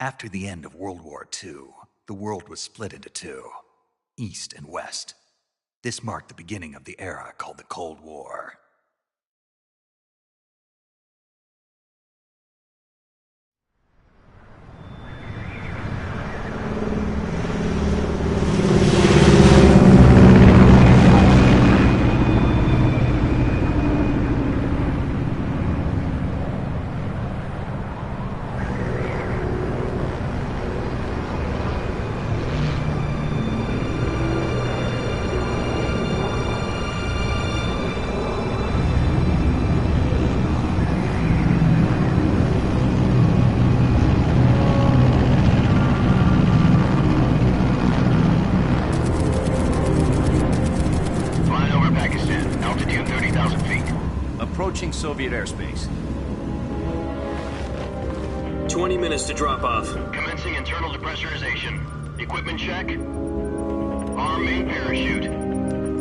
After the end of World War II, the world was split into two, East and West. This marked the beginning of the era called the Cold War. Approaching Soviet airspace. 20 minutes to drop off. Commencing internal depressurization. Equipment check. Arm main parachute.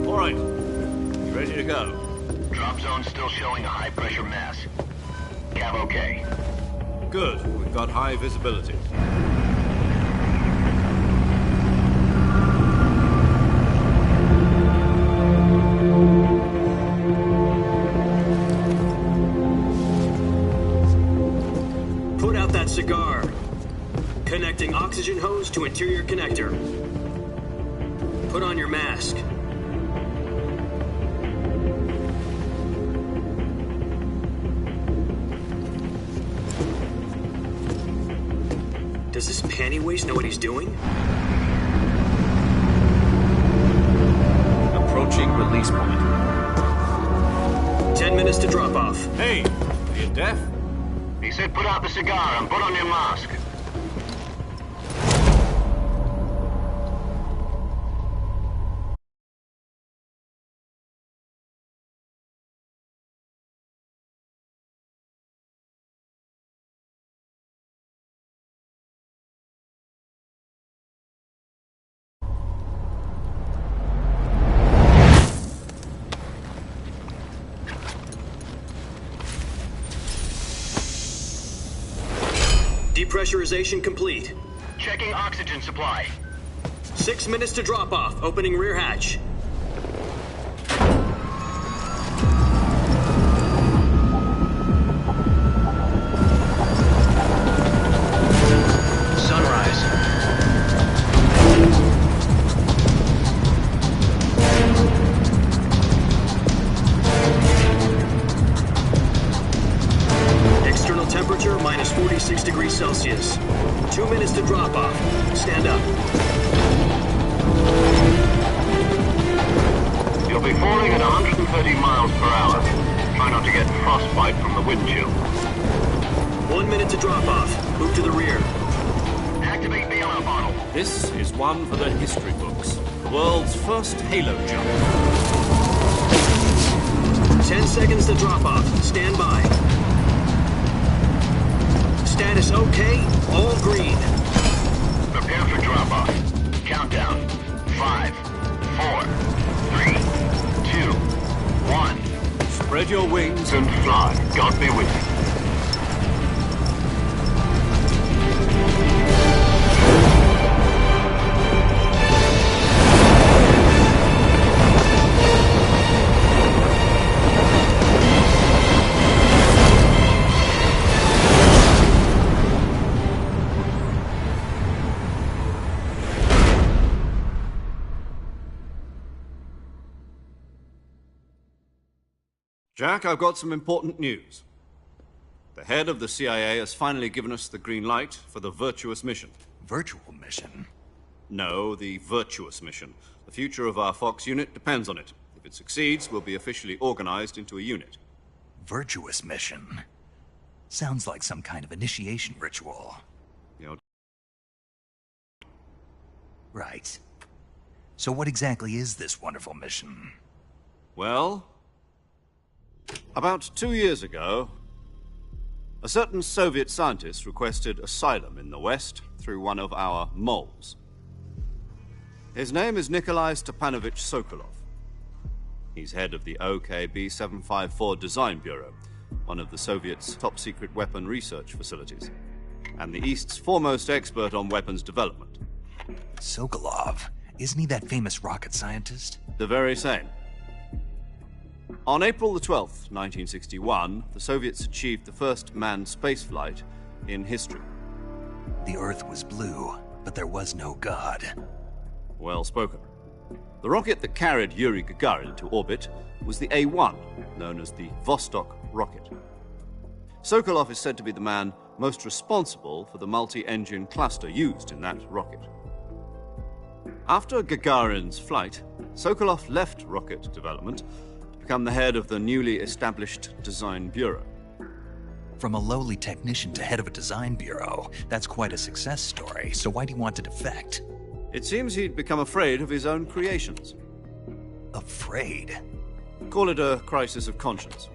All right. You ready to go? Drop zone still showing a high pressure mass. Cav okay. Good. We've got high visibility. Cigar. Connecting oxygen hose to interior connector. Put on your mask. Does this panty waste know what he's doing? Approaching release point. 10 minutes to drop off. Hey, are you deaf? He said put out the cigar and put on your mask. Depressurization complete. Checking oxygen supply. 6 minutes to drop off. Opening rear hatch. Sunrise. External temperature minus 46 degrees Celsius. 2 minutes to drop off. Stand up. You'll be falling at 130 miles per hour. Try not to get frostbite from the wind chill. 1 minute to drop off. Move to the rear. Activate the alarm bottle. This is one for the history books. The world's first halo jump. 10 seconds to drop off. Stand by. Status okay. All green. Prepare for drop-off. Countdown. 5, 4, 3, 2, 1. Spread your wings And fly. God be with you. Jack, I've got some important news. The head of the CIA has finally given us the green light for the Virtuous mission. Virtual mission? No, the Virtuous mission. The future of our Fox unit depends on it. If it succeeds, we'll be officially organized into a unit. Virtuous mission? Sounds like some kind of initiation ritual. You know, Right. So what exactly is this wonderful mission? well, about 2 years ago, a certain Soviet scientist requested asylum in the West through one of our moles. His name is Nikolai Stepanovich Sokolov. He's head of the OKB-754 Design Bureau, one of the Soviets' top-secret weapon research facilities. and the East's foremost expert on weapons development. Sokolov, isn't he that famous rocket scientist? The very same. On April the 12th, 1961, the Soviets achieved the first manned spaceflight in history. The Earth was blue, but there was no God. Well spoken. The rocket that carried Yuri Gagarin to orbit was the A-1, known as the Vostok rocket. Sokolov is said to be the man most responsible for the multi-engine cluster used in that rocket. After Gagarin's flight, Sokolov left rocket development to become the head of the newly established Design Bureau. From a lowly technician to head of a design bureau, that's quite a success story, so why do you want to defect? It seems he'd become afraid of his own creations. Afraid? Call it a crisis of conscience.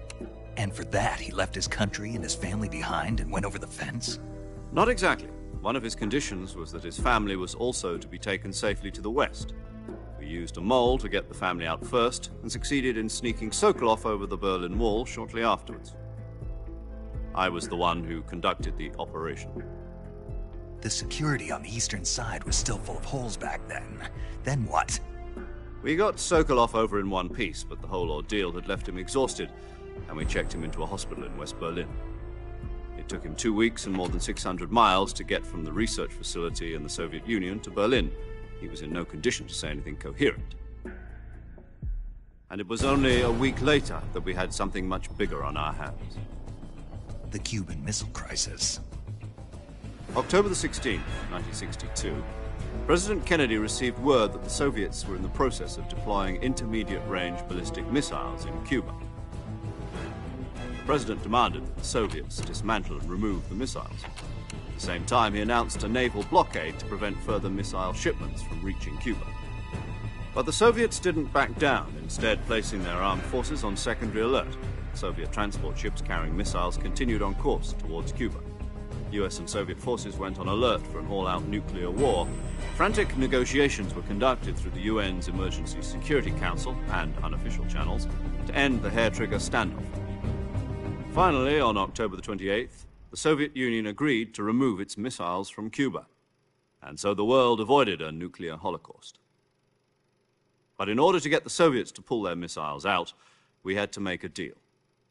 And for that, he left his country and his family behind and went over the fence? Not exactly. One of his conditions was that his family was also to be taken safely to the west. We used a mole to get the family out first and succeeded in sneaking Sokolov over the Berlin Wall shortly afterwards. I was the one who conducted the operation. The security on the eastern side was still full of holes back then. Then what? We got Sokolov over in one piece, but the whole ordeal had left him exhausted, and we checked him into a hospital in West Berlin. It took him 2 weeks and more than 600 miles to get from the research facility in the Soviet Union to Berlin. He was in no condition to say anything coherent. And it was only a week later that we had something much bigger on our hands. The Cuban Missile Crisis. October the 16th, 1962, President Kennedy received word that the Soviets were in the process of deploying intermediate-range ballistic missiles in Cuba. The president demanded that the Soviets dismantle and remove the missiles. At the same time, he announced a naval blockade to prevent further missile shipments from reaching Cuba. But the Soviets didn't back down, instead placing their armed forces on secondary alert. Soviet transport ships carrying missiles continued on course towards Cuba. US and Soviet forces went on alert for an all-out nuclear war. Frantic negotiations were conducted through the UN's Emergency Security Council and unofficial channels to end the hair-trigger standoff. Finally, on October the 28th, the Soviet Union agreed to remove its missiles from Cuba. And so the world avoided a nuclear holocaust. But in order to get the Soviets to pull their missiles out, we had to make a deal.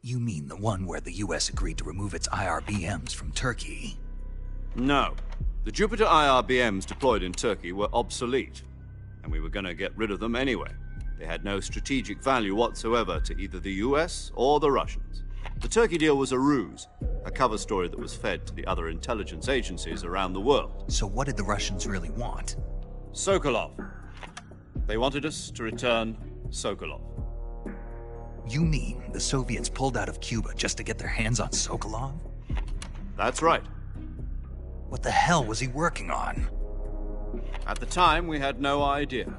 You mean the one where the US agreed to remove its IRBMs from Turkey? No. The Jupiter IRBMs deployed in Turkey were obsolete, and we were going to get rid of them anyway. They had no strategic value whatsoever to either the US or the Russians. The Turkey deal was a ruse, a cover story that was fed to the other intelligence agencies around the world. So what did the Russians really want? Sokolov. They wanted us to return Sokolov. You mean the Soviets pulled out of Cuba just to get their hands on Sokolov? That's right. What the hell was he working on? At the time, we had no idea.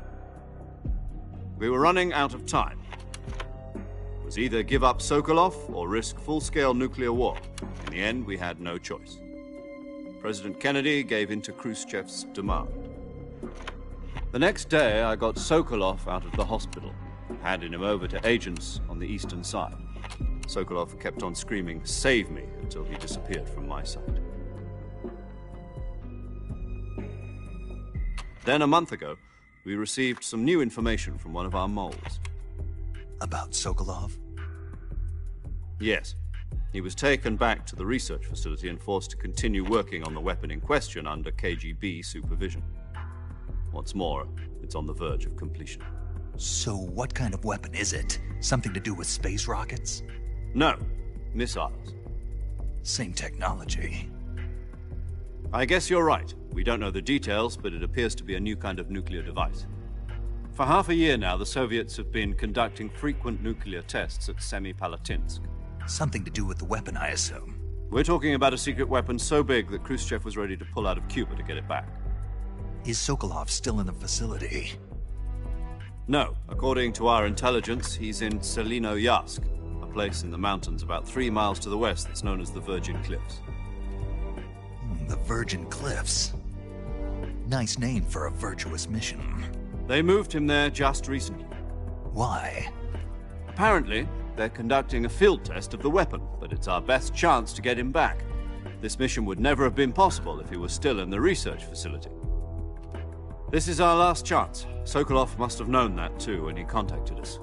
We were running out of time. It was either give up Sokolov or risk full-scale nuclear war. In the end, we had no choice. President Kennedy gave in to Khrushchev's demand. The next day, I got Sokolov out of the hospital, handing him over to agents on the eastern side. Sokolov kept on screaming, "Save me," until he disappeared from my sight. Then, a month ago, we received some new information from one of our moles. About Sokolov? Yes. He was taken back to the research facility and forced to continue working on the weapon in question under KGB supervision. What's more, it's on the verge of completion. So what kind of weapon is it? Something to do with space rockets? No, missiles. Same technology. I guess you're right. We don't know the details, but it appears to be a new kind of nuclear device. For half a year now, the Soviets have been conducting frequent nuclear tests at Semipalatinsk. Something to do with the weapon, I assume. We're talking about a secret weapon so big that Khrushchev was ready to pull out of Cuba to get it back. Is Sokolov still in the facility? No. According to our intelligence, he's in Selinoyarsk, a place in the mountains about 3 miles to the west that's known as the Virgin Cliffs. The Virgin Cliffs. Nice name for a virtuous mission. They moved him there just recently. Why? Apparently, they're conducting a field test of the weapon, but it's our best chance to get him back. this mission would never have been possible if he was still in the research facility. This is our last chance. Sokolov must have known that too when he contacted us.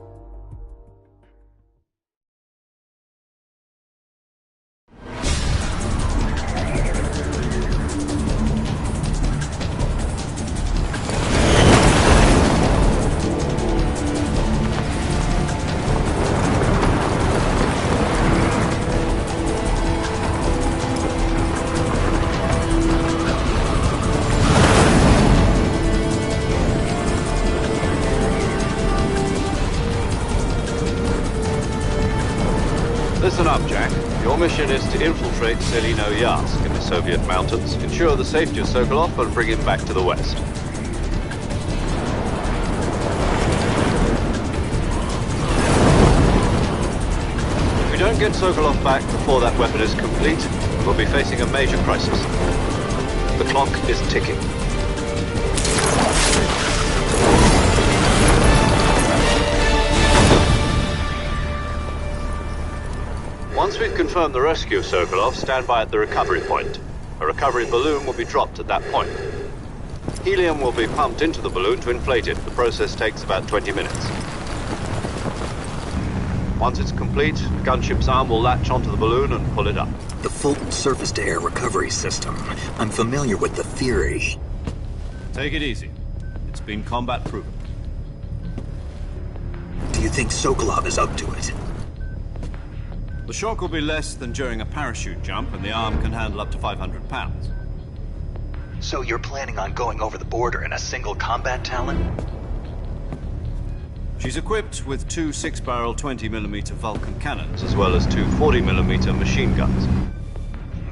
Listen up, Jack. Your mission is to infiltrate Selino-Yarsk in the Soviet mountains, ensure the safety of Sokolov, and bring him back to the West. If we don't get Sokolov back before that weapon is complete, we'll be facing a major crisis. The clock is ticking. Once we've confirmed the rescue of Sokolov, stand by at the recovery point. A recovery balloon will be dropped at that point. Helium will be pumped into the balloon to inflate it. The process takes about 20 minutes. Once it's complete, the gunship's arm will latch onto the balloon and pull it up. The Fulton surface-to-air recovery system. I'm familiar with the theory. Take it easy. It's been combat-proven. Do you think Sokolov is up to it? The shock will be less than during a parachute jump, and the arm can handle up to 500 pounds. So you're planning on going over the border in a single combat Talon? She's equipped with two 6-barrel 20mm Vulcan cannons, as well as two 40mm machine guns.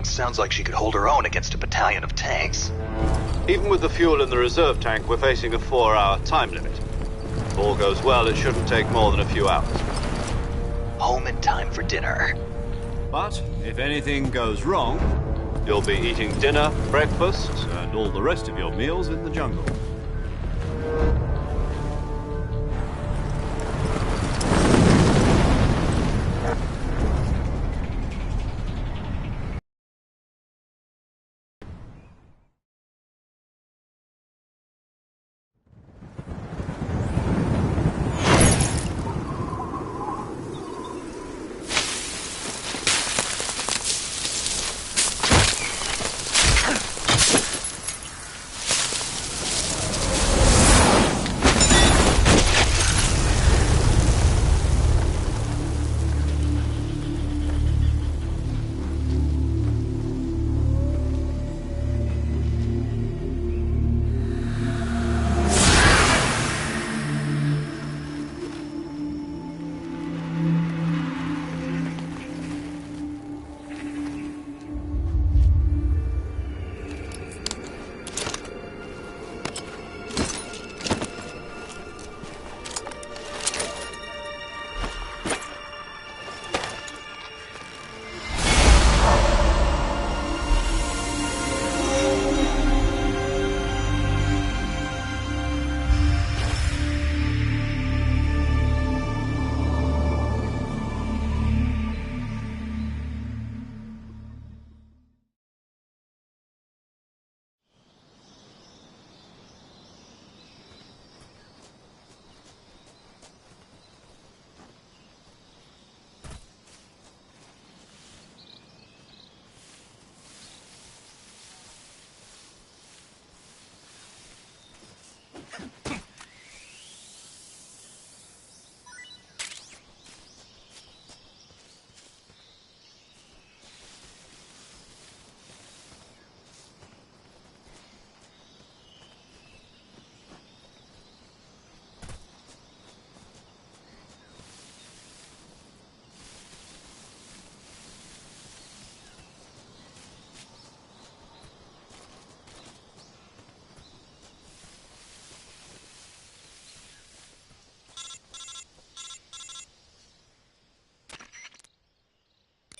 Sounds like she could hold her own against a battalion of tanks. Even with the fuel in the reserve tank, we're facing a 4-hour time limit. If all goes well, it shouldn't take more than a few hours. Home in time for dinner. But if anything goes wrong, you'll be eating dinner, breakfast, and all the rest of your meals in the jungle.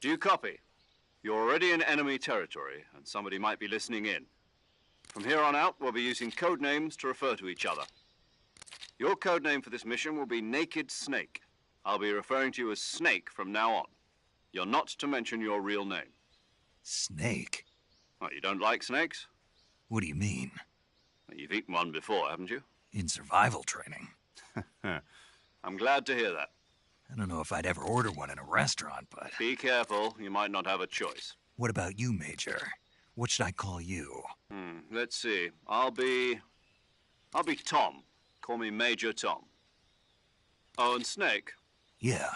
Do you copy? You're already in enemy territory, and somebody might be listening in. From here on out, we'll be using code names to refer to each other. Your code name for this mission will be Naked Snake. I'll be referring to you as Snake from now on. You're not to mention your real name. Snake? What, you don't like snakes? What do you mean? You've eaten one before, haven't you? In survival training? I'm glad to hear that. I don't know if I'd ever order one in a restaurant, but... Be careful, you might not have a choice. What about you, Major? What should I call you? Let's see. I'll be Tom. Call me Major Tom. Oh, and Snake. Yeah.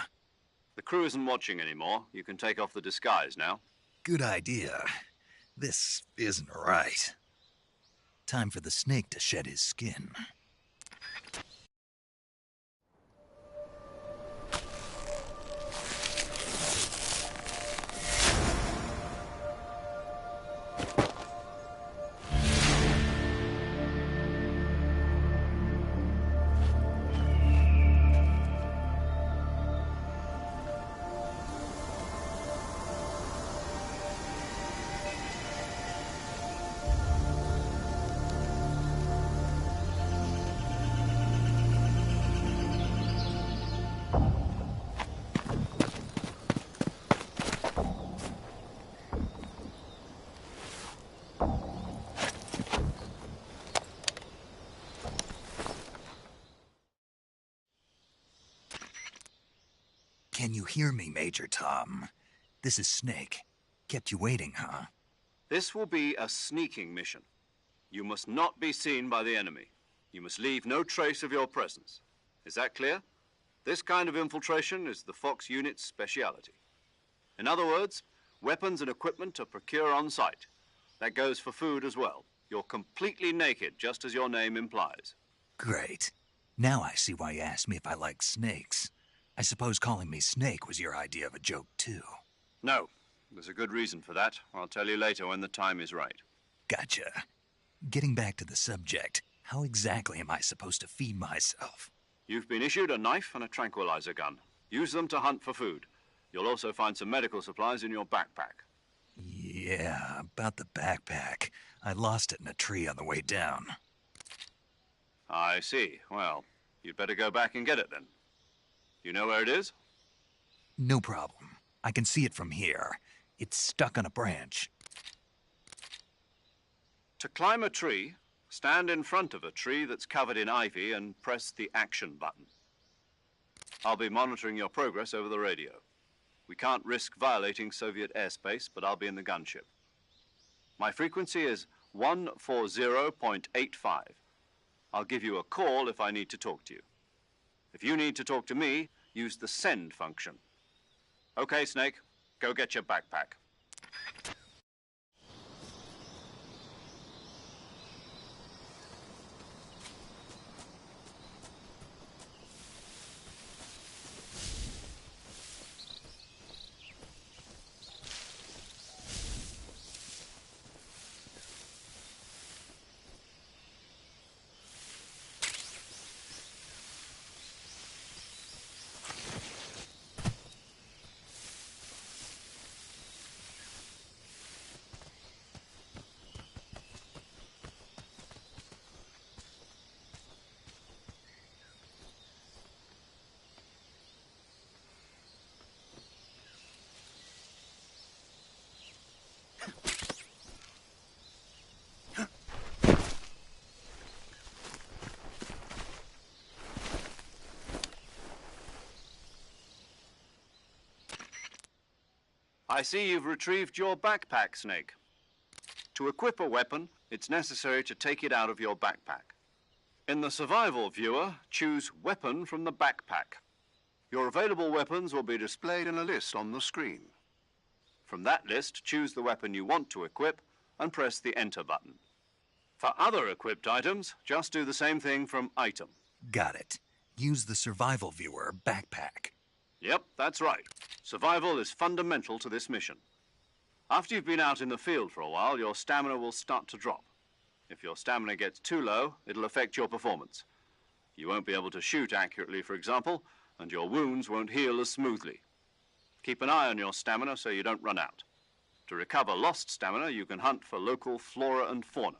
The crew isn't watching anymore. You can take off the disguise now. Good idea. This isn't right. Time for the snake to shed his skin. Can you hear me, Major Tom? This is Snake. Kept you waiting, huh? This will be a sneaking mission. You must not be seen by the enemy. You must leave no trace of your presence. Is that clear? This kind of infiltration is the Fox unit's speciality. In other words, weapons and equipment are procured on site. That goes for food as well. You're completely naked, just as your name implies. Great. Now I see why you asked me if I like snakes. I suppose calling me Snake was your idea of a joke, too. No. There's a good reason for that. I'll tell you later when the time is right. Gotcha. Getting back to the subject, how exactly am I supposed to feed myself? You've been issued a knife and a tranquilizer gun. Use them to hunt for food. You'll also find some medical supplies in your backpack. Yeah, about the backpack. I lost it in a tree on the way down. I see. Well, you'd better go back and get it then. You know where it is? No problem. I can see it from here. It's stuck on a branch. To climb a tree, stand in front of a tree that's covered in ivy and press the action button. I'll be monitoring your progress over the radio. We can't risk violating Soviet airspace, but I'll be in the gunship. My frequency is 140.85. I'll give you a call if I need to talk to you. If you need to talk to me, use the send function. Okay, Snake, go get your backpack. I see you've retrieved your backpack, Snake. To equip a weapon, it's necessary to take it out of your backpack. In the survival viewer, choose Weapon from the backpack. Your available weapons will be displayed in a list on the screen. From that list, choose the weapon you want to equip and press the Enter button. For other equipped items, just do the same thing from Item. Got it. Use the survival viewer backpack. Yep, that's right. Survival is fundamental to this mission. After you've been out in the field for a while, your stamina will start to drop. If your stamina gets too low, it'll affect your performance. You won't be able to shoot accurately, for example, and your wounds won't heal as smoothly. Keep an eye on your stamina so you don't run out. To recover lost stamina, you can hunt for local flora and fauna.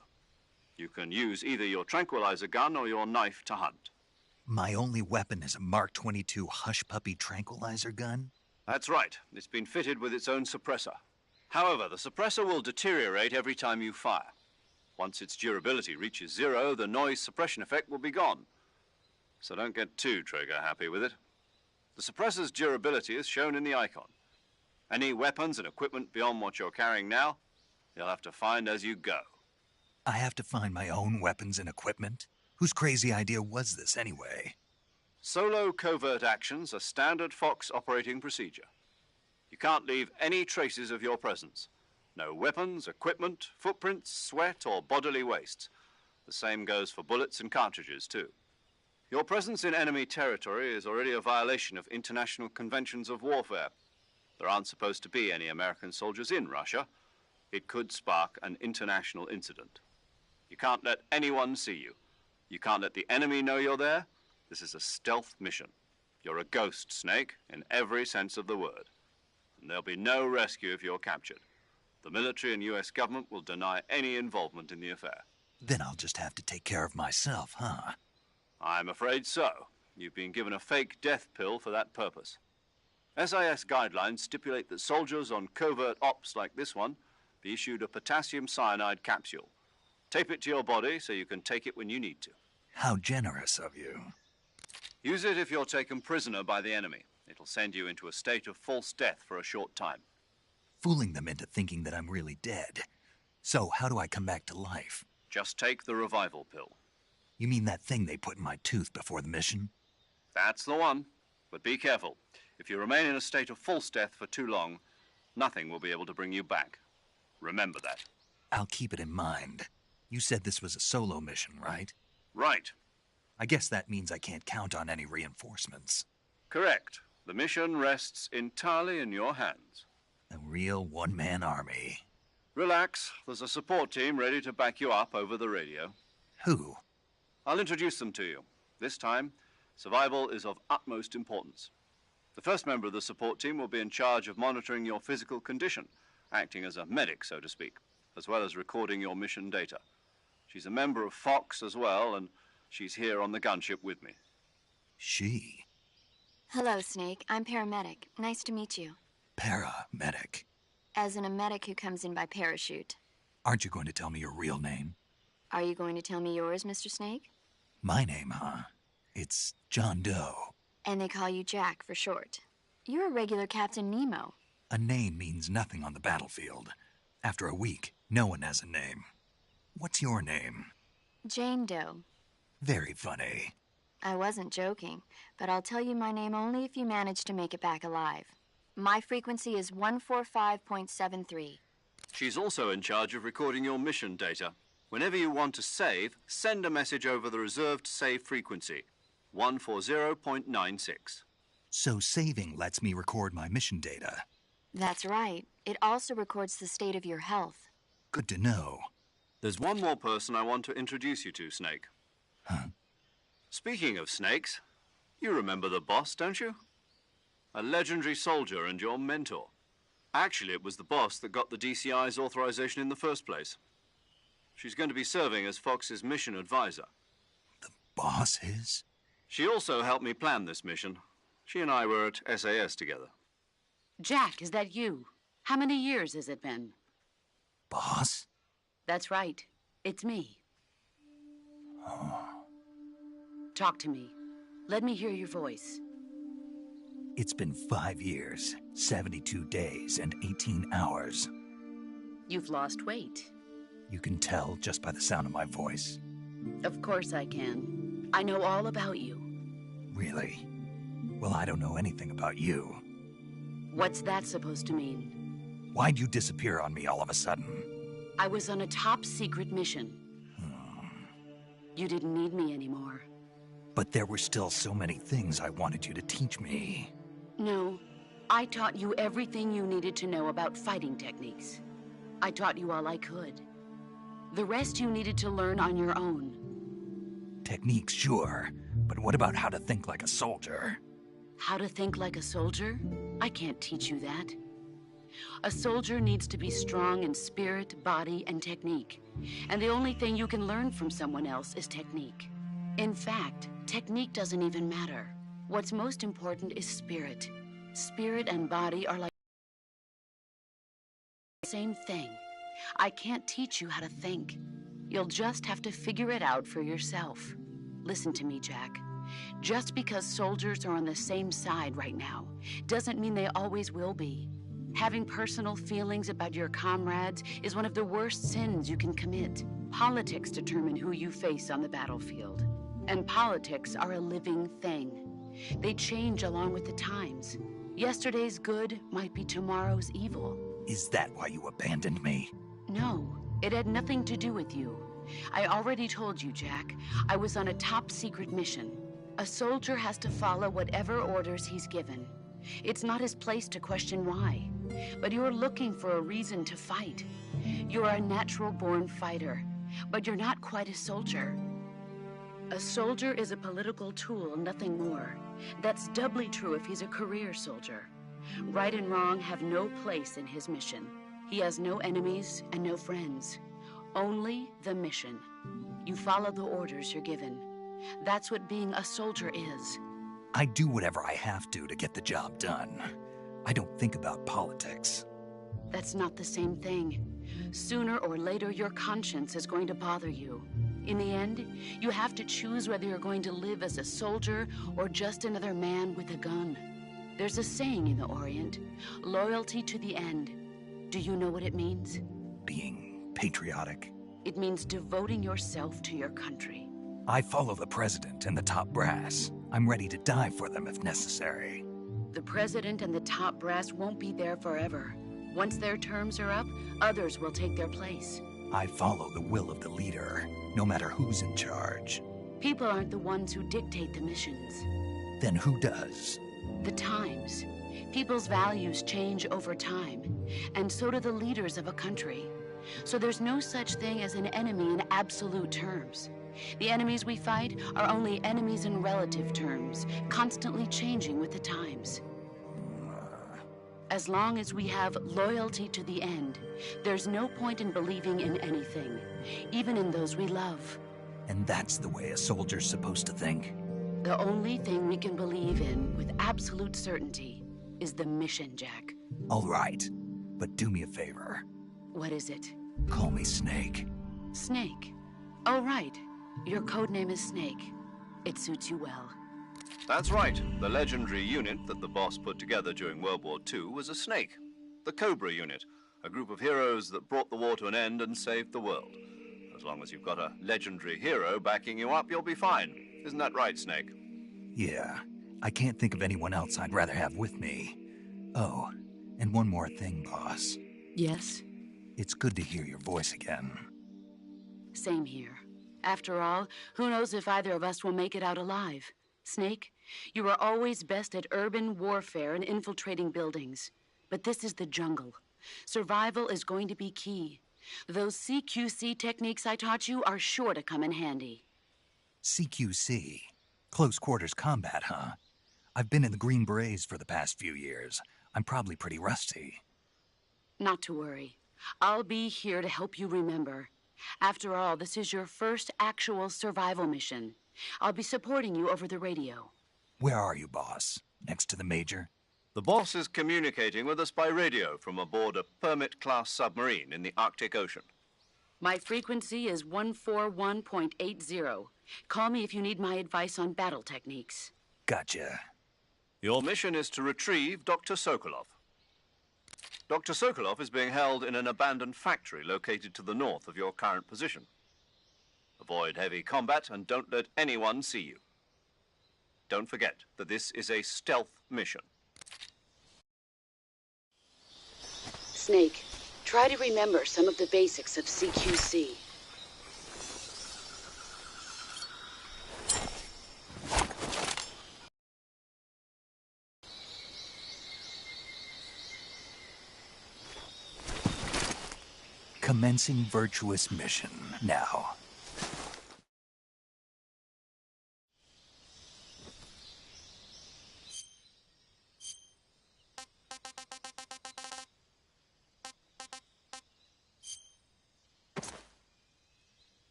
You can use either your tranquilizer gun or your knife to hunt. My only weapon is a Mark 22 Hush Puppy tranquilizer gun? That's right. It's been fitted with its own suppressor. However, the suppressor will deteriorate every time you fire. Once its durability reaches 0, the noise suppression effect will be gone. So don't get too trigger-happy with it. The suppressor's durability is shown in the icon. Any weapons and equipment beyond what you're carrying now, you'll have to find as you go. I have to find my own weapons and equipment? Whose crazy idea was this, anyway? Solo covert actions are standard Fox operating procedure. You can't leave any traces of your presence. No weapons, equipment, footprints, sweat, or bodily wastes. The same goes for bullets and cartridges, too. Your presence in enemy territory is already a violation of international conventions of warfare. There aren't supposed to be any American soldiers in Russia. It could spark an international incident. You can't let anyone see you. You can't let the enemy know you're there. This is a stealth mission. You're a ghost, Snake, in every sense of the word. And there'll be no rescue if you're captured. The military and US government will deny any involvement in the affair. Then I'll just have to take care of myself, huh? I'm afraid so. You've been given a fake death pill for that purpose. SIS guidelines stipulate that soldiers on covert ops like this one be issued a potassium cyanide capsule. Tape it to your body so you can take it when you need to. How generous of you. Use it if you're taken prisoner by the enemy. It'll send you into a state of false death for a short time. Fooling them into thinking that I'm really dead. So, how do I come back to life? Just take the revival pill. You mean that thing they put in my tooth before the mission? That's the one. But be careful. If you remain in a state of false death for too long, nothing will be able to bring you back. Remember that. I'll keep it in mind. You said this was a solo mission, right? Right. I guess that means I can't count on any reinforcements. Correct. The mission rests entirely in your hands. A real one-man army. Relax. There's a support team ready to back you up over the radio. Who? I'll introduce them to you. This time, survival is of utmost importance. The first member of the support team will be in charge of monitoring your physical condition, acting as a medic, so to speak, as well as recording your mission data. She's a member of Fox as well, and she's here on the gunship with me. She? Hello, Snake. I'm paramedic. Nice to meet you. Paramedic. As in a medic who comes in by parachute. Aren't you going to tell me your real name? Are you going to tell me yours, Mr. Snake? My name, huh? It's John Doe. And they call you Jack for short. You're a regular Captain Nemo. A name means nothing on the battlefield. After a week, no one has a name. What's your name? Jane Doe. Very funny. I wasn't joking, but I'll tell you my name only if you manage to make it back alive. My frequency is 145.73. She's also in charge of recording your mission data. Whenever you want to save, send a message over the reserved save frequency, 140.96. So saving lets me record my mission data. That's right. It also records the state of your health. Good to know. There's one more person I want to introduce you to, Snake. Huh? Speaking of snakes, you remember the boss, don't you? A legendary soldier and your mentor. Actually, it was the boss that got the DCI's authorization in the first place. She's going to be serving as Fox's mission advisor. The boss is? She also helped me plan this mission. She and I were at SAS together. Jack, is that you? How many years has it been? Boss? That's right. It's me. Oh. Talk to me. Let me hear your voice. It's been 5 years, 72 days, and 18 hours. You've lost weight. You can tell just by the sound of my voice. Of course I can. I know all about you. Really? Well, I don't know anything about you. What's that supposed to mean? Why'd you disappear on me all of a sudden? I was on a top-secret mission. You didn't need me anymore. But there were still so many things I wanted you to teach me. No, I taught you everything you needed to know about fighting techniques. I taught you all I could. The rest you needed to learn on your own. Techniques, sure. But what about how to think like a soldier? How to think like a soldier? I can't teach you that. A soldier needs to be strong in spirit, body, and technique. And the only thing you can learn from someone else is technique. In fact, technique doesn't even matter. What's most important is spirit. Spirit and body are like same thing. I can't teach you how to think. You'll just have to figure it out for yourself. Listen to me, Jack. Just because soldiers are on the same side right now doesn't mean they always will be. Having personal feelings about your comrades is one of the worst sins you can commit. Politics determine who you face on the battlefield. And politics are a living thing. They change along with the times. Yesterday's good might be tomorrow's evil. Is that why you abandoned me? No, it had nothing to do with you. I already told you, Jack. I was on a top-secret mission. A soldier has to follow whatever orders he's given. It's not his place to question why. But you're looking for a reason to fight. You're a natural-born fighter, but you're not quite a soldier. A soldier is a political tool, nothing more. That's doubly true if he's a career soldier. Right and wrong have no place in his mission. He has no enemies and no friends. Only the mission. You follow the orders you're given. That's what being a soldier is. I do whatever I have to get the job done. I don't think about politics. That's not the same thing. Sooner or later, your conscience is going to bother you. In the end, you have to choose whether you're going to live as a soldier or just another man with a gun. There's a saying in the Orient, loyalty to the end. Do you know what it means? Being patriotic. It means devoting yourself to your country. I follow the president and the top brass. I'm ready to die for them if necessary. The president and the top brass won't be there forever. Once their terms are up, others will take their place. I follow the will of the leader, no matter who's in charge. People aren't the ones who dictate the missions. Then who does? The times. People's values change over time, and so do the leaders of a country. So there's no such thing as an enemy in absolute terms. The enemies we fight are only enemies in relative terms, constantly changing with the times. As long as we have loyalty to the end, there's no point in believing in anything, even in those we love. And that's the way a soldier's supposed to think? The only thing we can believe in with absolute certainty is the mission, Jack. All right, but do me a favor. What is it? Call me Snake. Snake? Oh, right. Your codename is Snake. It suits you well. That's right. The legendary unit that the boss put together during World War II was a snake. The Cobra unit, a group of heroes that brought the war to an end and saved the world. As long as you've got a legendary hero backing you up, you'll be fine. Isn't that right, Snake? Yeah, I can't think of anyone else I'd rather have with me. Oh, and one more thing, boss. Yes? It's good to hear your voice again. Same here. After all, who knows if either of us will make it out alive? Snake, you are always best at urban warfare and infiltrating buildings. But this is the jungle. Survival is going to be key. Those CQC techniques I taught you are sure to come in handy. CQC? Close quarters combat, huh? I've been in the Green Berets for the past few years. I'm probably pretty rusty. Not to worry. I'll be here to help you remember. After all, this is your first actual survival mission. I'll be supporting you over the radio. Where are you, boss? Next to the Major? The boss is communicating with us by radio from aboard a Permit-class submarine in the Arctic Ocean. My frequency is 141.80. Call me if you need my advice on battle techniques. Gotcha. Your mission is to retrieve Dr. Sokolov. Dr. Sokolov is being held in an abandoned factory located to the north of your current position. Avoid heavy combat and don't let anyone see you. Don't forget that this is a stealth mission. Snake, try to remember some of the basics of CQC. Commencing virtuous mission now.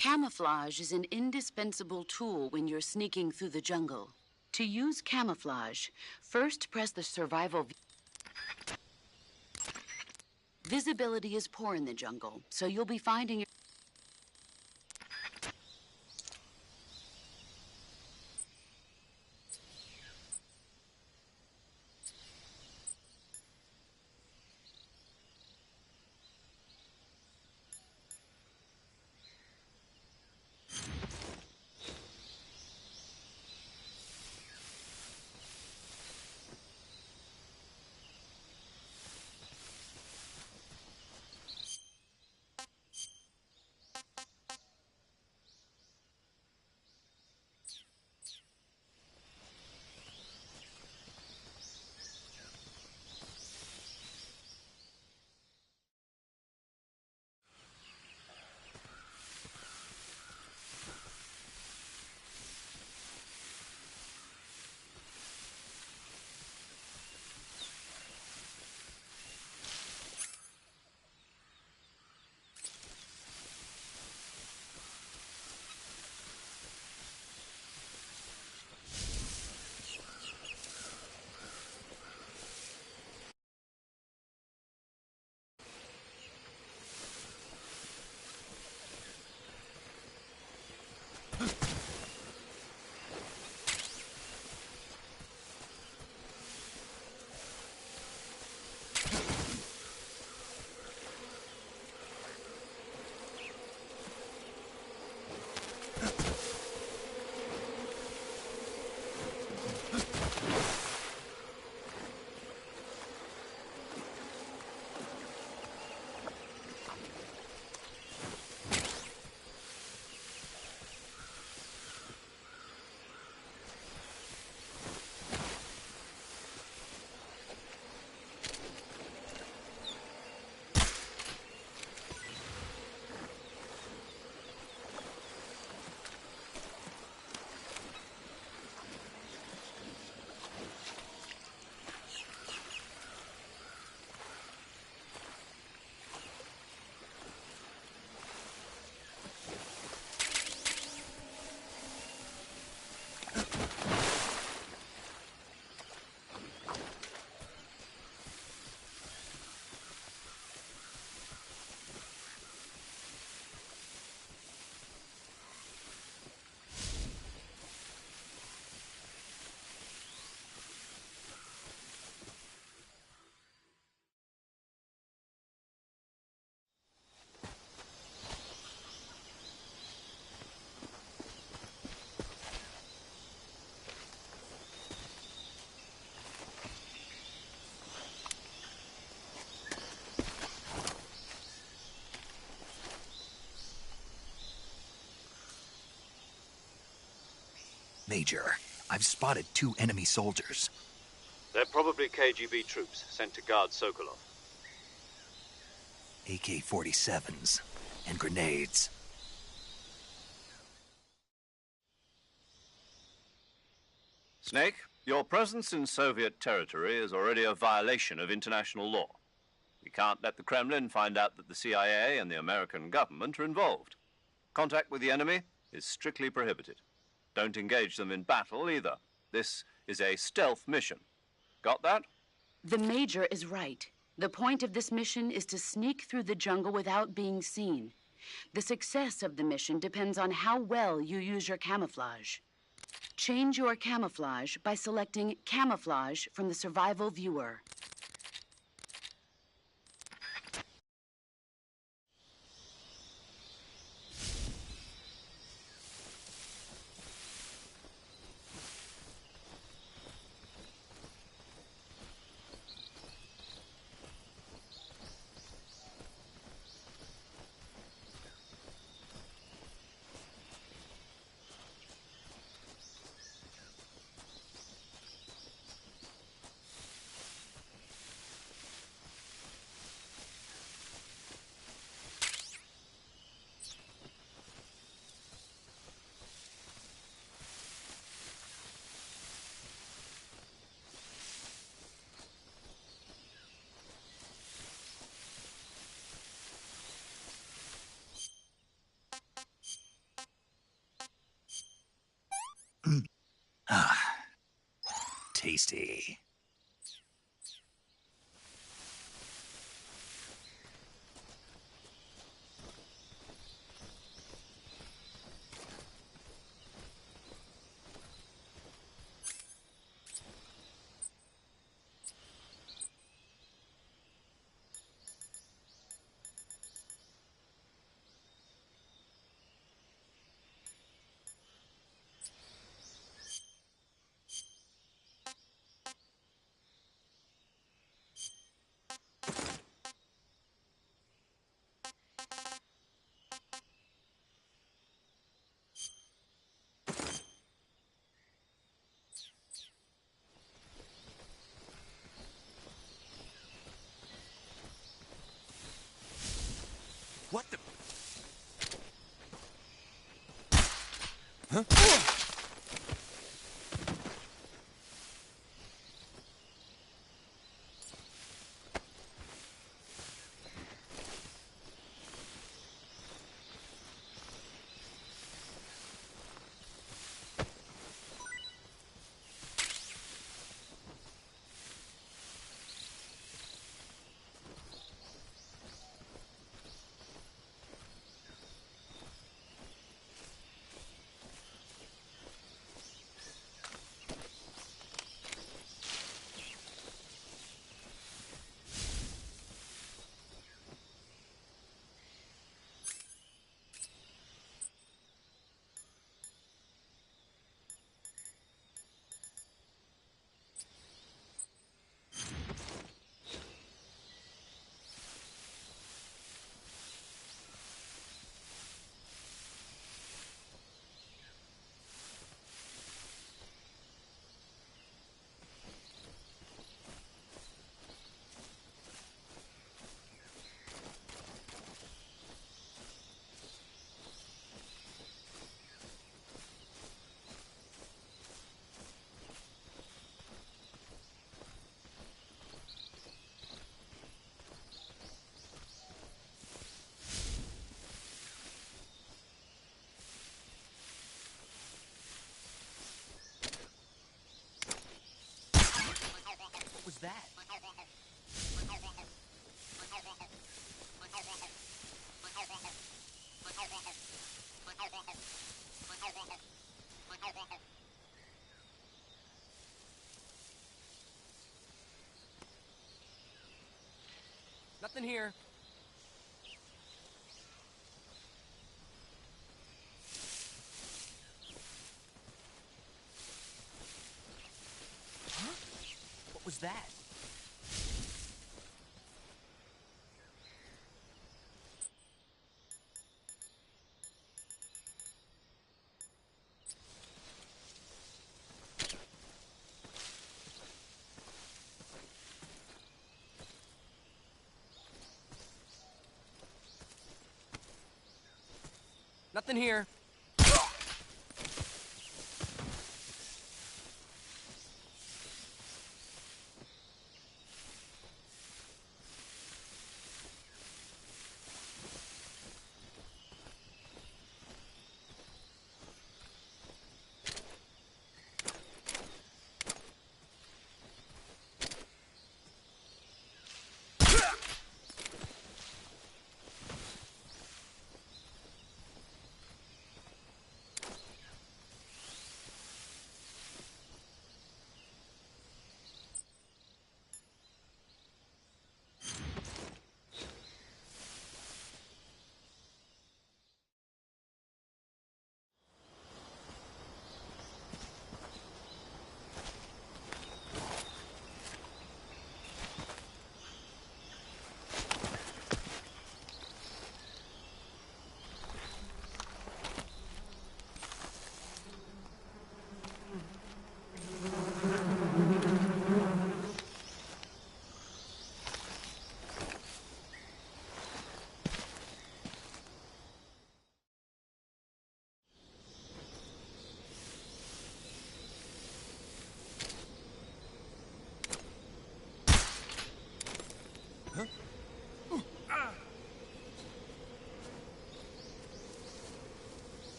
Camouflage is an indispensable tool when you're sneaking through the jungle. To use camouflage, first press the survival. Visibility is poor in the jungle, so you'll be finding Major, I've spotted 2 enemy soldiers. They're probably KGB troops sent to guard Sokolov. AK-47s and grenades. Snake, your presence in Soviet territory is already a violation of international law. We can't let the Kremlin find out that the CIA and the American government are involved. Contact with the enemy is strictly prohibited. Don't engage them in battle either. This is a stealth mission. Got that? The Major is right. The point of this mission is to sneak through the jungle without being seen. The success of the mission depends on how well you use your camouflage. Change your camouflage by selecting Camouflage from the Survival Viewer. tasty. What the? What was that? Nothing here. Huh? What was that? Nothing here.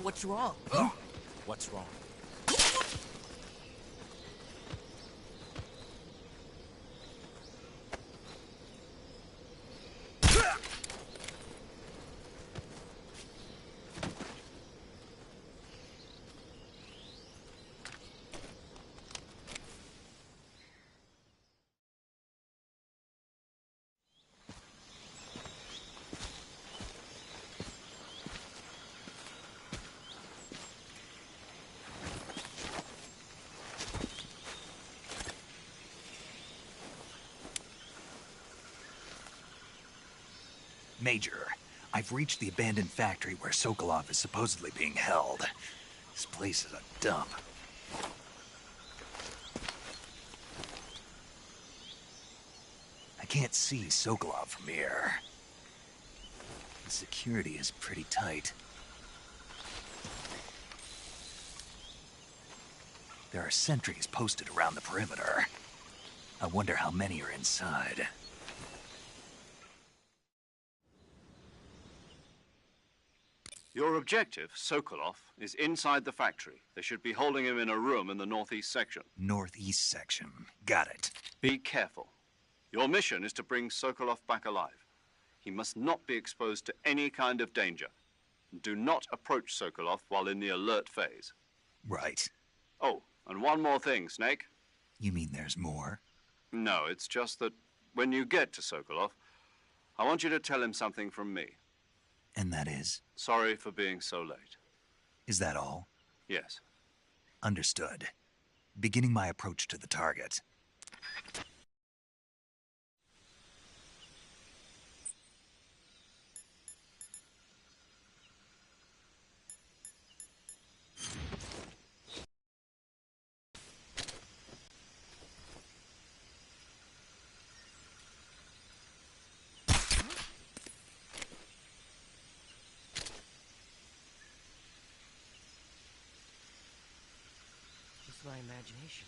What's wrong? What's wrong? Major, I've reached the abandoned factory where Sokolov is supposedly being held. This place is a dump. I can't see Sokolov from here. The security is pretty tight. There are sentries posted around the perimeter. I wonder how many are inside. Your objective, Sokolov, is inside the factory. They should be holding him in a room in the northeast section. Northeast section. Got it. Be careful. Your mission is to bring Sokolov back alive. He must not be exposed to any kind of danger. Do not approach Sokolov while in the alert phase. Right. Oh, and one more thing, Snake. You mean there's more? No, it's just that when you get to Sokolov, I want you to tell him something from me. And that is? Sorry for being so late. Is that all? Yes. Understood. Beginning my approach to the target. Just my imagination.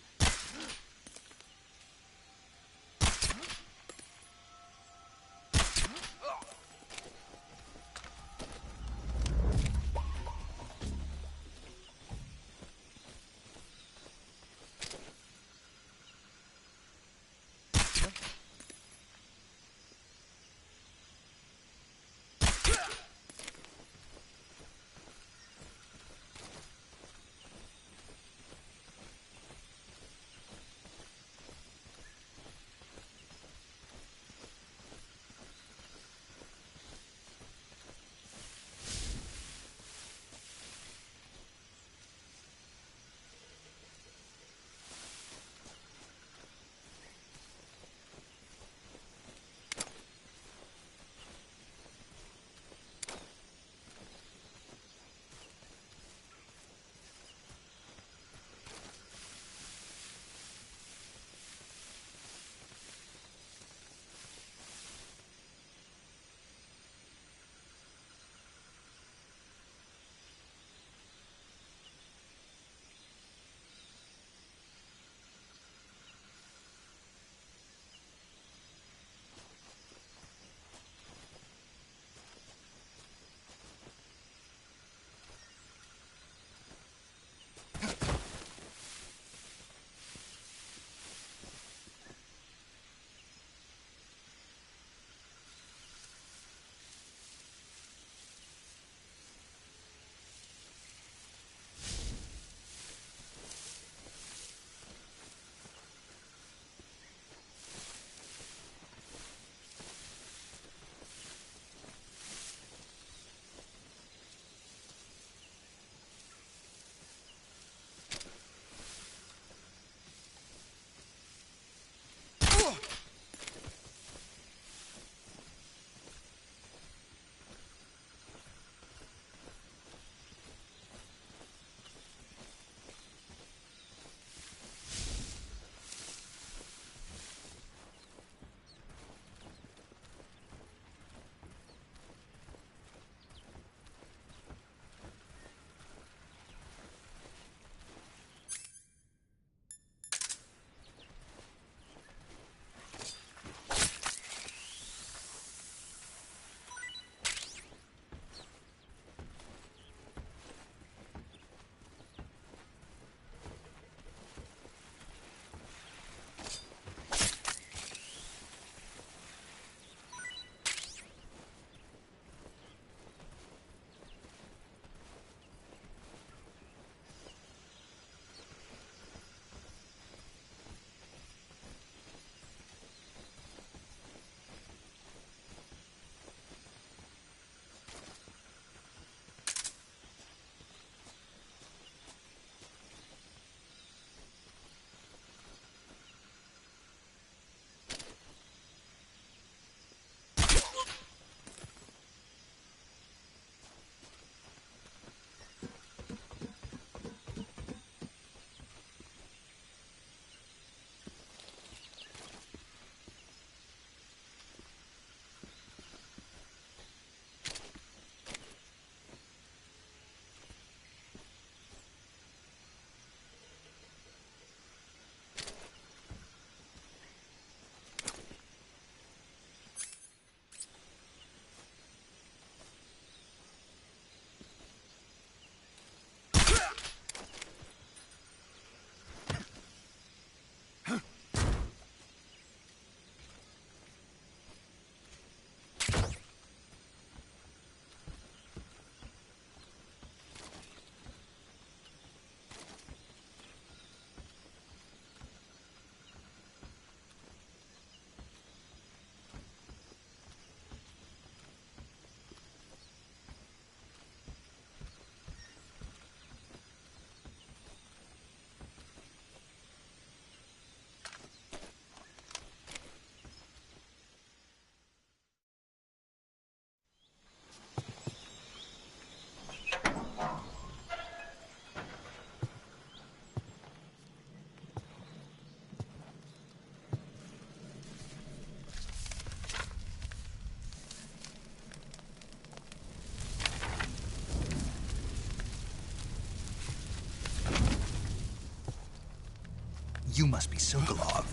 You must be Sokolov.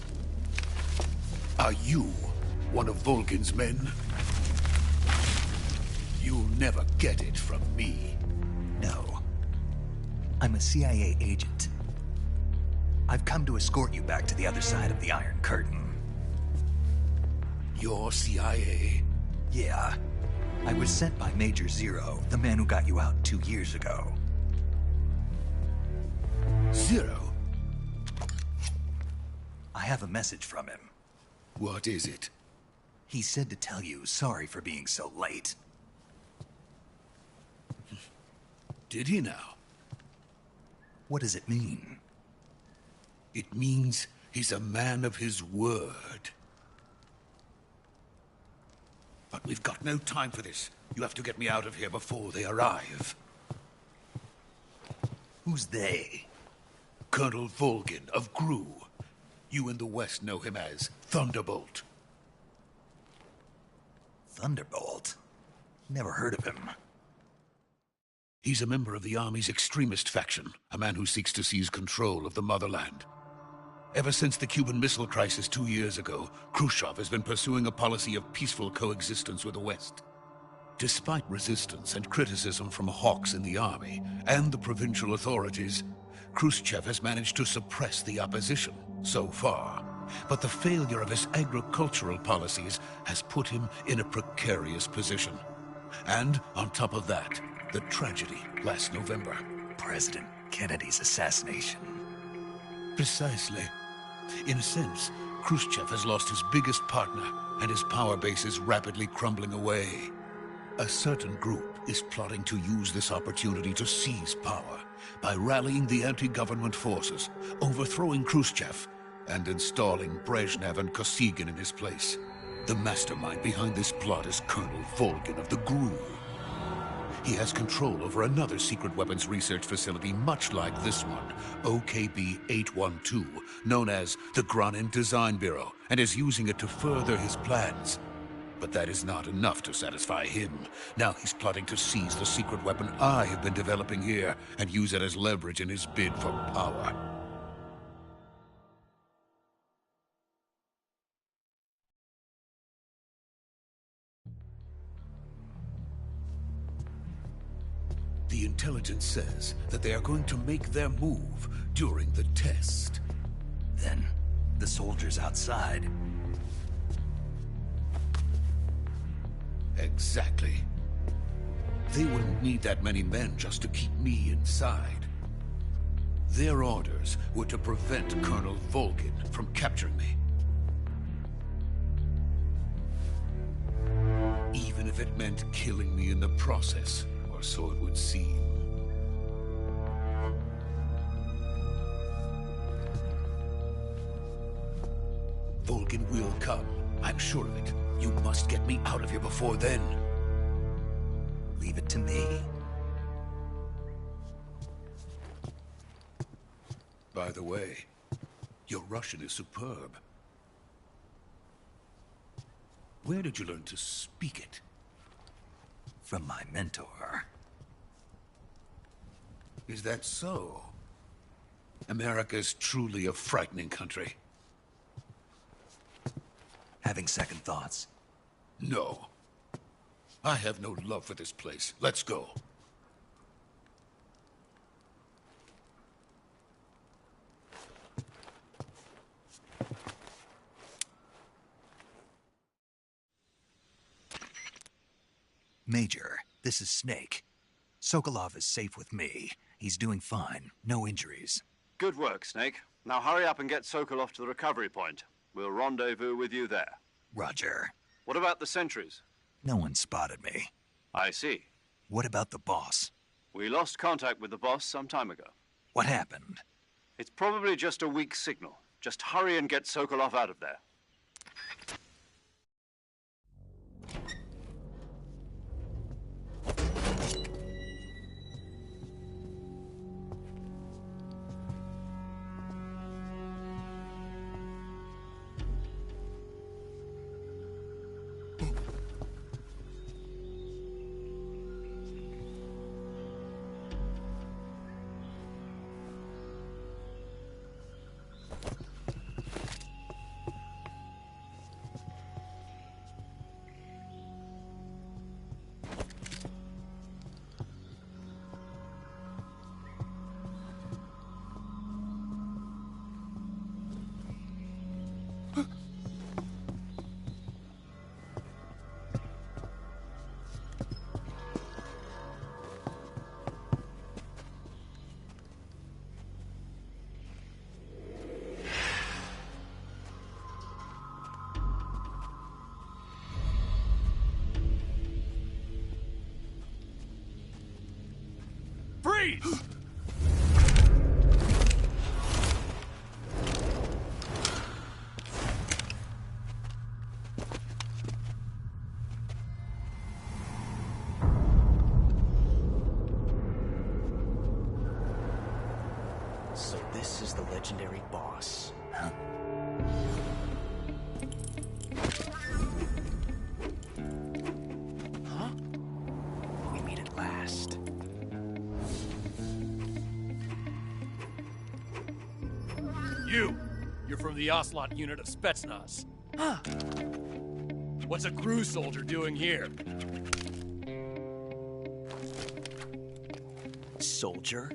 Are you one of Volgin's men? You'll never get it from me. No. I'm a CIA agent. I've come to escort you back to the other side of the Iron Curtain. You're CIA? Yeah. I was sent by Major Zero, the man who got you out 2 years ago. Zero? I have a message from him. What is it? He said to tell you sorry for being so late. Did he now? What does it mean? It means he's a man of his word. But we've got no time for this. You have to get me out of here before they arrive. Who's they? Colonel Volgin of GRU. You in the West know him as Thunderbolt. Thunderbolt? Never heard of him. He's a member of the Army's extremist faction, a man who seeks to seize control of the motherland. Ever since the Cuban Missile Crisis 2 years ago, Khrushchev has been pursuing a policy of peaceful coexistence with the West. Despite resistance and criticism from hawks in the army and the provincial authorities, Khrushchev has managed to suppress the opposition so far. But the failure of his agricultural policies has put him in a precarious position. And on top of that, the tragedy last November. President Kennedy's assassination. Precisely. In a sense, Khrushchev has lost his biggest partner, and his power base is rapidly crumbling away. A certain group is plotting to use this opportunity to seize power by rallying the anti-government forces, overthrowing Khrushchev, and installing Brezhnev and Kosygin in his place. The mastermind behind this plot is Colonel Volgin of the GRU. He has control over another secret weapons research facility much like this one, OKB-812, known as the Granin Design Bureau, and is using it to further his plans. But that is not enough to satisfy him. Now he's plotting to seize the secret weapon I have been developing here and use it as leverage in his bid for power. The intelligence says that they are going to make their move during the test. Then, the soldiers outside. Exactly. They wouldn't need that many men just to keep me inside. Their orders were to prevent Colonel Volgin from capturing me. Even if it meant killing me in the process, or so it would seem. Volgin will come. I'm sure of it. You must get me out of here before then. Leave it to me. By the way, your Russian is superb. Where did you learn to speak it? From my mentor. Is that so? America's truly a frightening country. Having second thoughts? No. I have no love for this place. Let's go. Major, this is Snake. Sokolov is safe with me. He's doing fine. No injuries. Good work, Snake. Now hurry up and get Sokolov to the recovery point. We'll rendezvous with you there. Roger. What about the sentries? No one spotted me. I see. What about the boss? We lost contact with the boss some time ago. What happened? It's probably just a weak signal. Just hurry and get Sokolov out of there. Proceed. So this is the legendary boss. Huh? Huh? We meet at last. You're from the Ocelot unit of Spetsnaz. Huh. What's a crew soldier doing here? Soldier?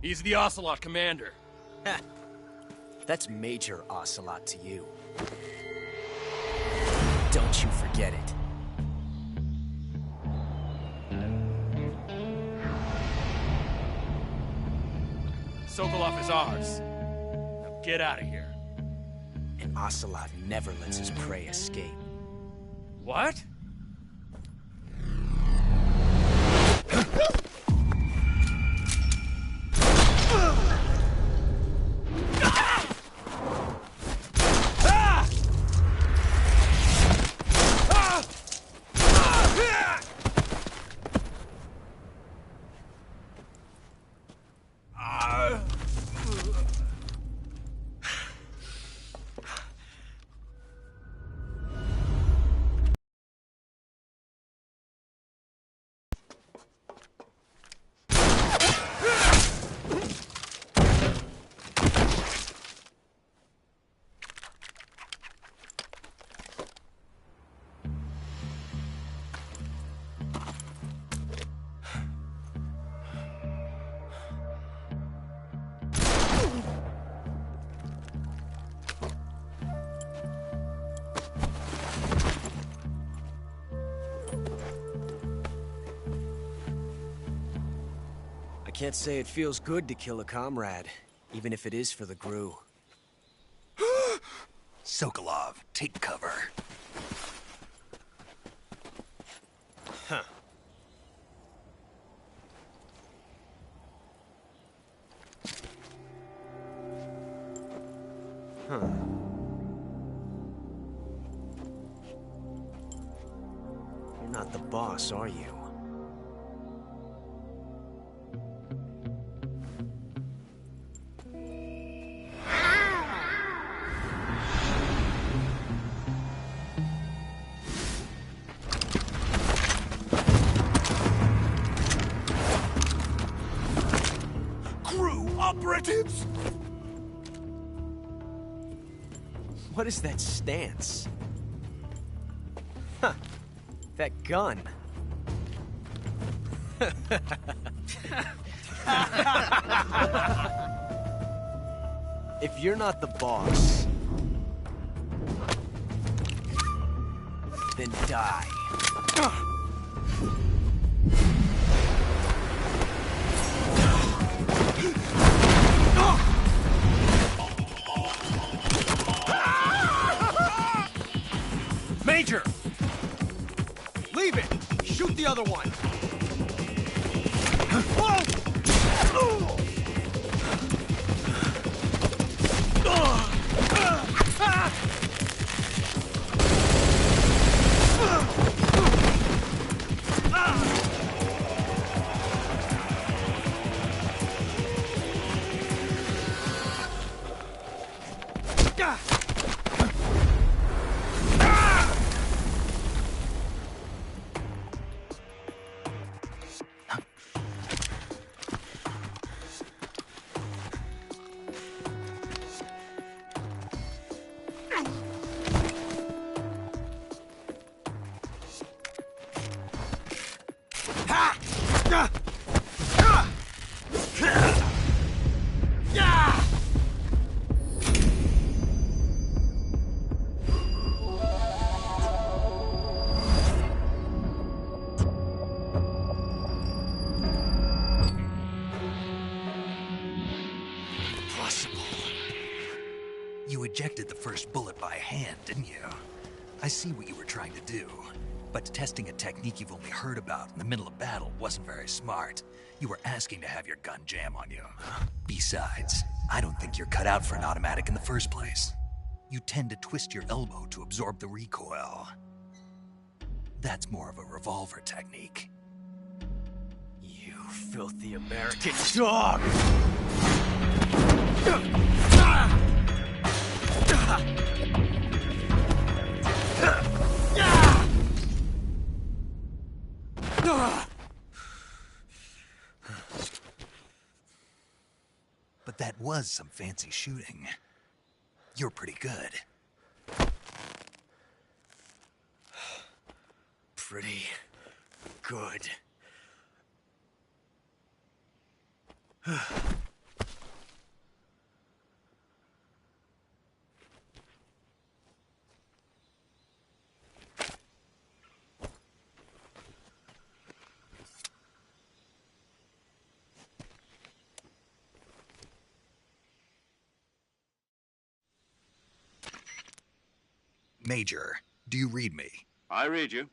He's the Ocelot commander. Ha! That's Major Ocelot to you. Don't you forget it. Sokolov is ours. Now get out of here. And Ocelot never lets his prey escape. What? I can't say it feels good to kill a comrade, even if it is for the GRU. Sokolov, take cover. Huh. Huh. You're not the boss, are you? Operatives! What is that stance? Huh. That gun. If you're not the boss, then die. Major! Leave it! Shoot the other one! didn't you? I see what you were trying to do. But testing a technique you've only heard about in the middle of battle wasn't very smart. You were asking to have your gun jam on you. Besides, I don't think you're cut out for an automatic in the first place. You tend to twist your elbow to absorb the recoil. That's more of a revolver technique. You filthy American dog! But that was some fancy shooting. You're pretty good. Pretty good. Major, do you read me? I read you.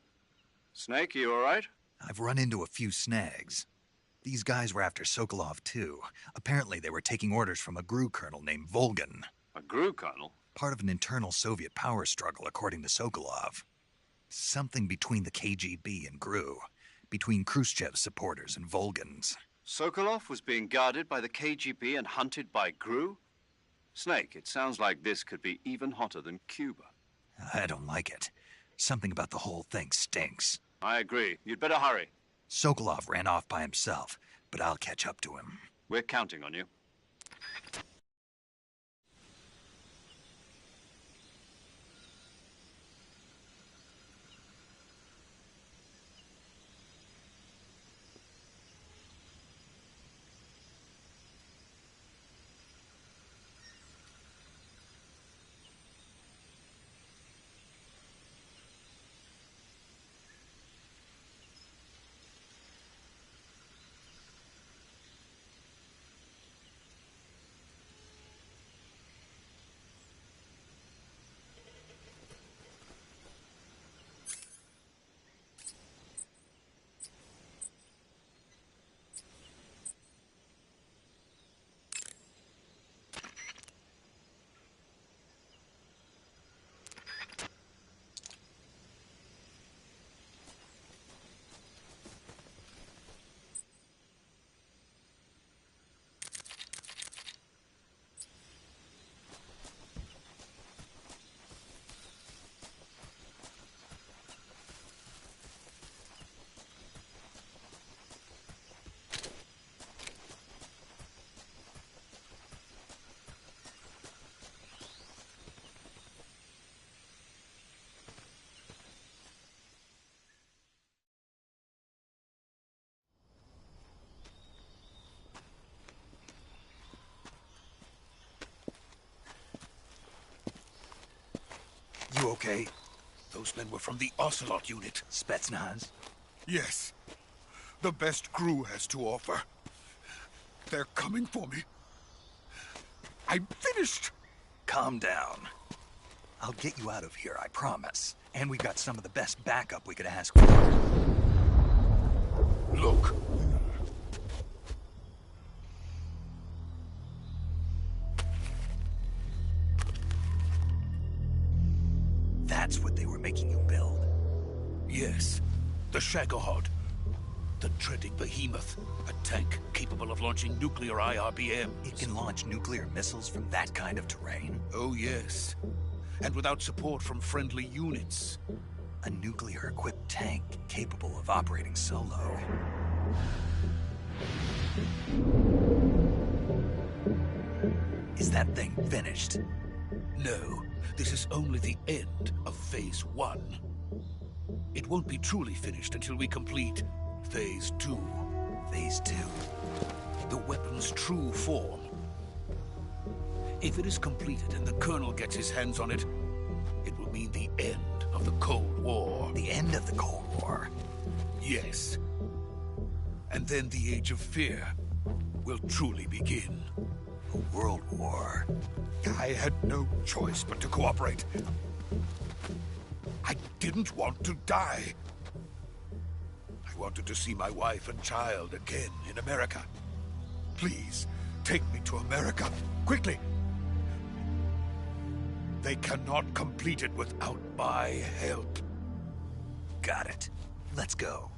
Snake, you all right? I've run into a few snags. These guys were after Sokolov, too. Apparently they were taking orders from a GRU colonel named Volgin. A GRU colonel? Part of an internal Soviet power struggle, according to Sokolov. Something between the KGB and GRU. Between Khrushchev's supporters and Volgin's. Sokolov was being guarded by the KGB and hunted by GRU? Snake, it sounds like this could be even hotter than Cuba. I don't like it. Something about the whole thing stinks. I agree. You'd better hurry. Sokolov ran off by himself, but I'll catch up to him. We're counting on you. You okay? Those men were from the Ocelot unit. Spetsnaz? Yes. The best GRU has to offer. They're coming for me. I'm finished! Calm down. I'll get you out of here, I promise. And we've got some of the best backup we could ask for. Look. That's what they were making you build? Yes. The Shagohod. The dreaded behemoth. A tank capable of launching nuclear IRBMs. It can launch nuclear missiles from that kind of terrain? Oh, yes. And without support from friendly units. A nuclear-equipped tank capable of operating solo. Is that thing finished? No. This is only the end of Phase 1. It won't be truly finished until we complete Phase 2. Phase 2? The weapon's true form. If it is completed and the Colonel gets his hands on it, it will mean the end of the Cold War. The end of the Cold War? Yes. And then the Age of Fear will truly begin. A world war. I had no choice but to cooperate. I didn't want to die. I wanted to see my wife and child again in America. Please, take me to America, quickly. They cannot complete it without my help. Got it. Let's go.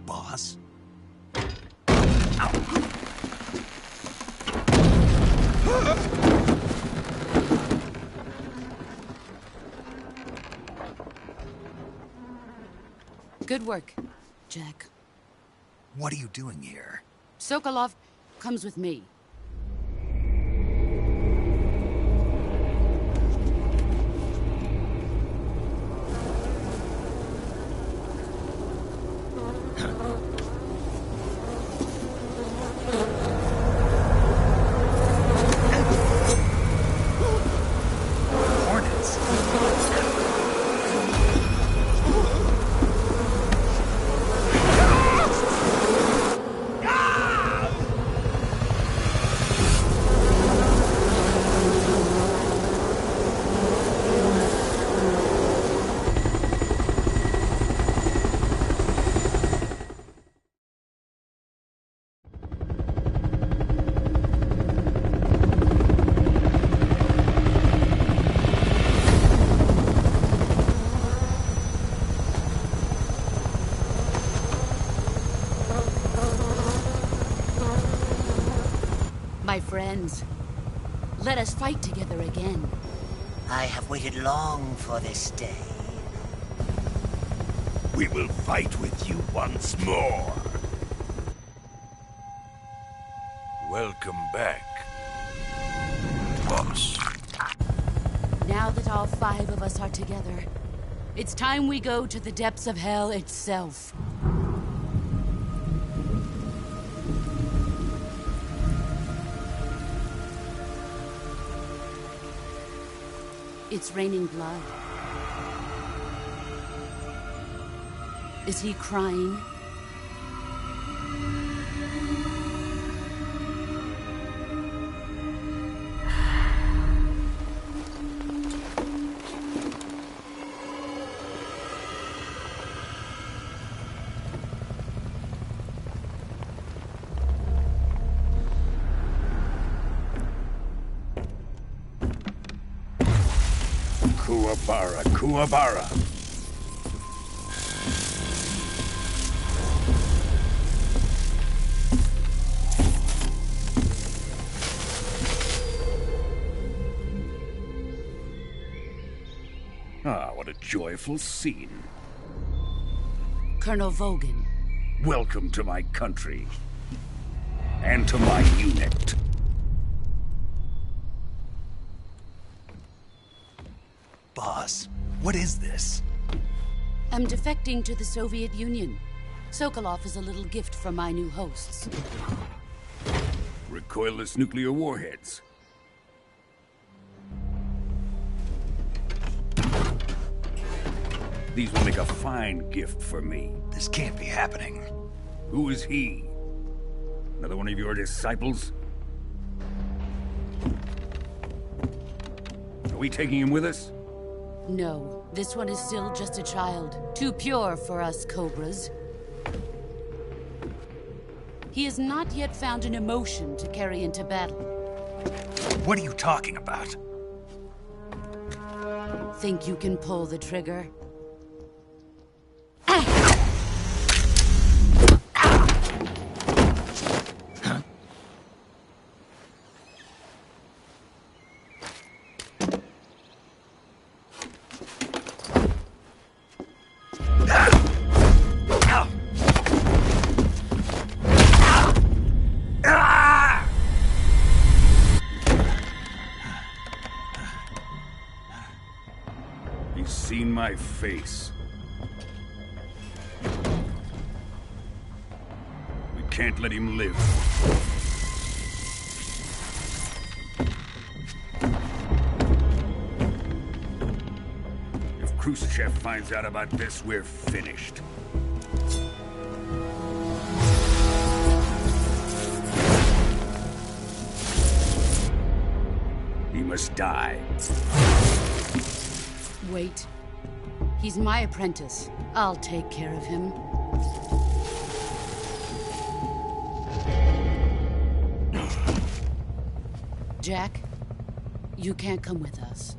Boss? Good work, Jack. What are you doing here? Sokolov comes with me. My friends, let us fight together again. I have waited long for this day. We will fight with you once more. Welcome back, boss. Now that all 5 of us are together, it's time we go to the depths of hell itself. It's raining blood. Is he crying? Kuwabara, Kuwabara. Ah, what a joyful scene. Colonel Vogan. Welcome to my country. And to my unit. Boss, what is this? I'm defecting to the Soviet Union. Sokolov is a little gift from my new hosts. Recoilless nuclear warheads. These will make a fine gift for me. This can't be happening. Who is he? Another one of your disciples? Are we taking him with us? No, this one is still just a child. Too pure for us Cobras. He has not yet found an emotion to carry into battle. What are you talking about? Think you can pull the trigger? He's seen my face. We can't let him live. If Khrushchev finds out about this, we're finished. He must die. Wait. He's my apprentice. I'll take care of him. Jack, you can't come with us.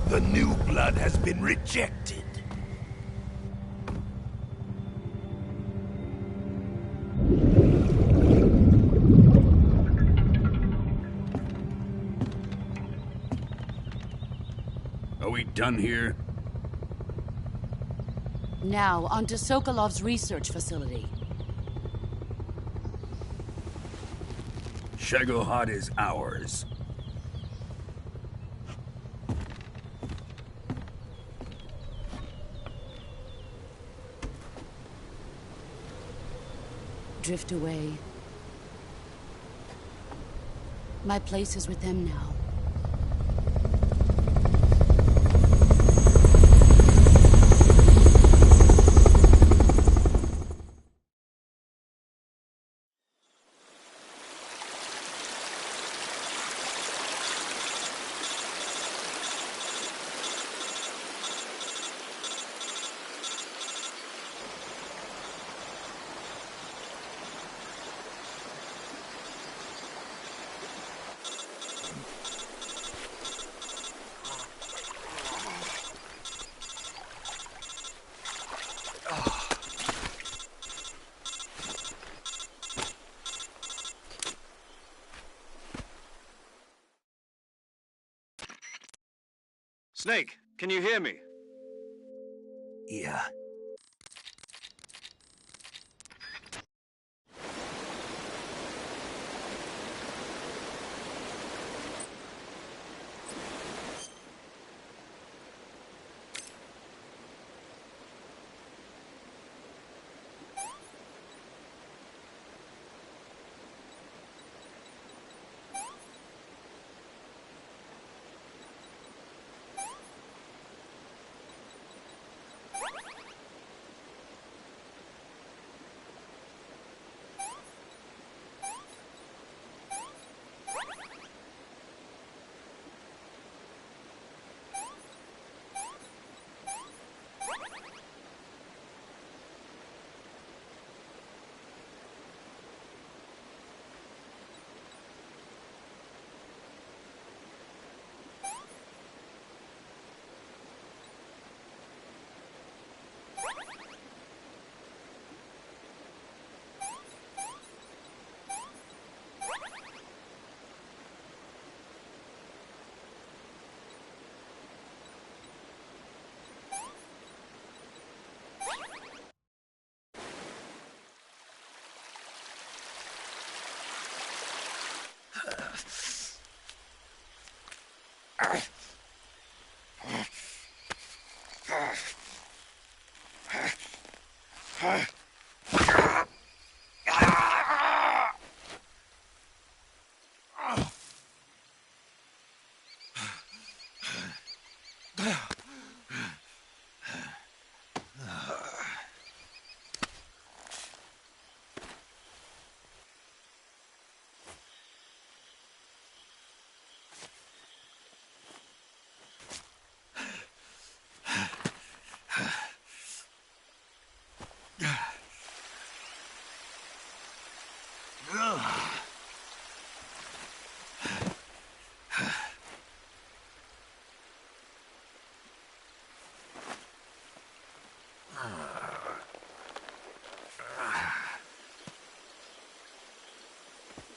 The new blood has been rejected. Are we done here? Now, on to Sokolov's research facility. Shagohod is ours. Drift away. My place is with them now. Snake, can you hear me? Yeah.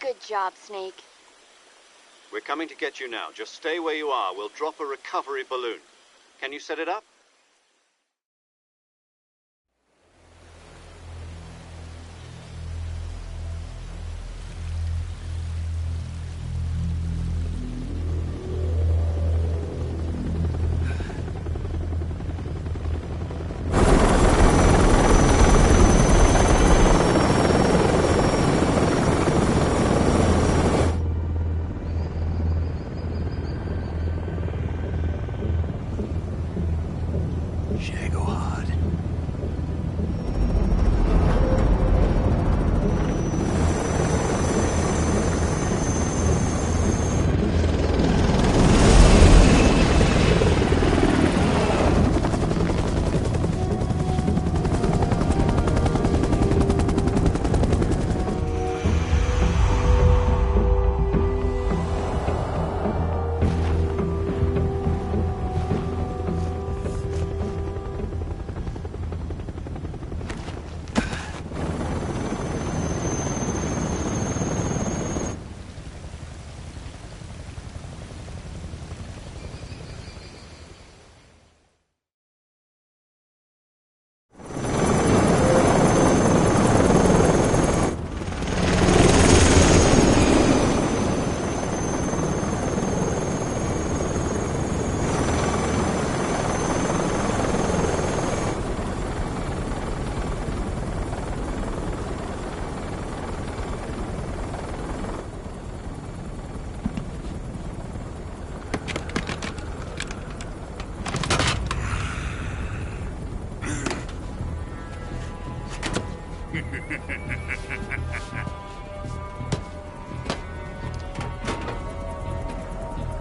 Good job, Snake. We're coming to get you now. Just stay where you are. We'll drop a recovery balloon. Can you set it up?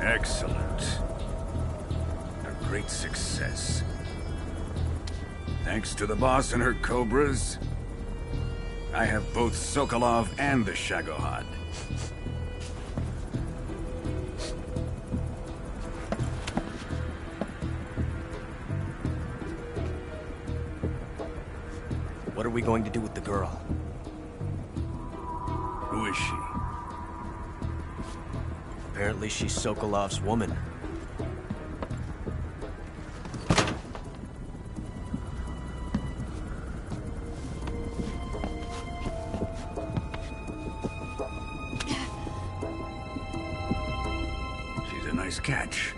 Excellent. A great success. Thanks to the boss and her cobras, I have both Sokolov and the Shagohod. What are we going to do with the girl? Who is she? Apparently she's Sokolov's woman. She's a nice catch.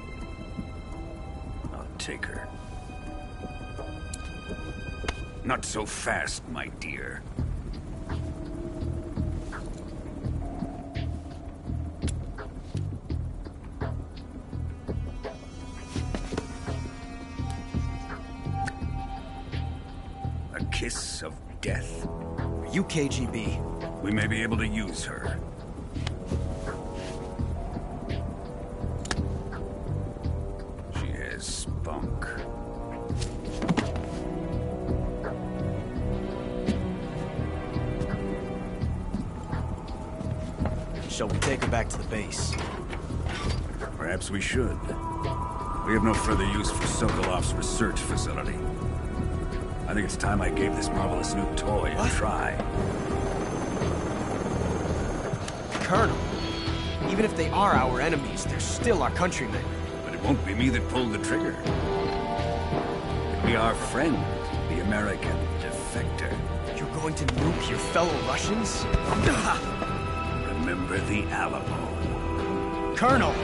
I'll take her. Not so fast, my dear. A kiss of death? Are you KGB? We may be able to use her. She has spunk. Shall we take her back to the base? Perhaps we should. We have no further use for Sokolov's research facility. I think it's time I gave this marvelous new toy a try. Colonel, even if they are our enemies, they're still our countrymen. But it won't be me that pulled the trigger. It'll be our friend, the American defector. You're going to nuke your fellow Russians? Remember the Alamo. Colonel!